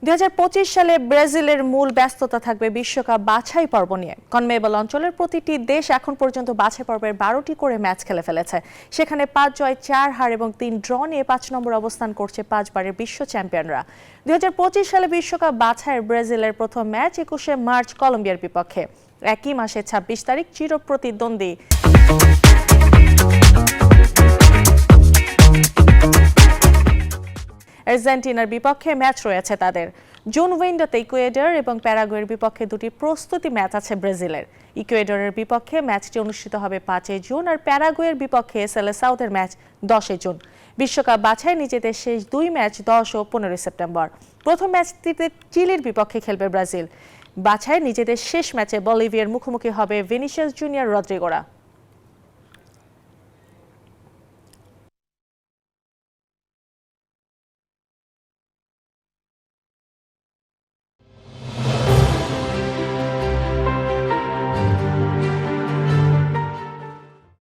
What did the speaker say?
2025 সালে ব্রাজিলের মূল ব্যস্ততা থাকবে বিশ্বকাপ বাছাই পর্ব নিয়ে। কনমেবল অঞ্চলের প্রতিটি দেশ এখন পর্যন্ত বাছাই পর্বের 12টি করে ম্যাচ খেলে ফেলেছে। সেখানে 5 জয় 4 হার এবং 3 ড্র নিয়ে 5 নম্বর অবস্থান করছে 5 বারের বিশ্ব চ্যাম্পিয়নরা। 2025 সালে বিশ্বকাপ বাছাইয়ের ব্রাজিলের প্রথম ম্যাচ 21শে মার্চ কলম্বিয়ার বিপক্ষে। একই মাসে 26 তারিখ চিরপ্রতিদ্বন্দ্বী আর্জেন্টিনার বিপক্ষে ম্যাচ রয়েছে তাদের। জুন উইন্ডোতে ইকুয়েডর এবং প্যারাগুয়ের বিপক্ষে দুটি প্রস্তুতি ম্যাচ আছে ব্রাজিলের। ইকুয়েডরের বিপক্ষে ম্যাচটি অনুষ্ঠিত হবে 5 জুন আর প্যারাগুয়ের বিপক্ষে সেলেসাউদের ম্যাচ 10 জুন। বিশ্বকাপ বাছাই নিজেদের শেষ 2 ম্যাচ 10 ও 15 সেপ্টেম্বর। প্রথম ম্যাচটিতে চিলির বিপক্ষে খেলবে ব্রাজিল। বাছাই নিজেদের শেষ ম্যাচে বলিভিয়ার মুখোমুখি হবে ভিনিসিয়াস জুনিয়র রদ্রিগোরা।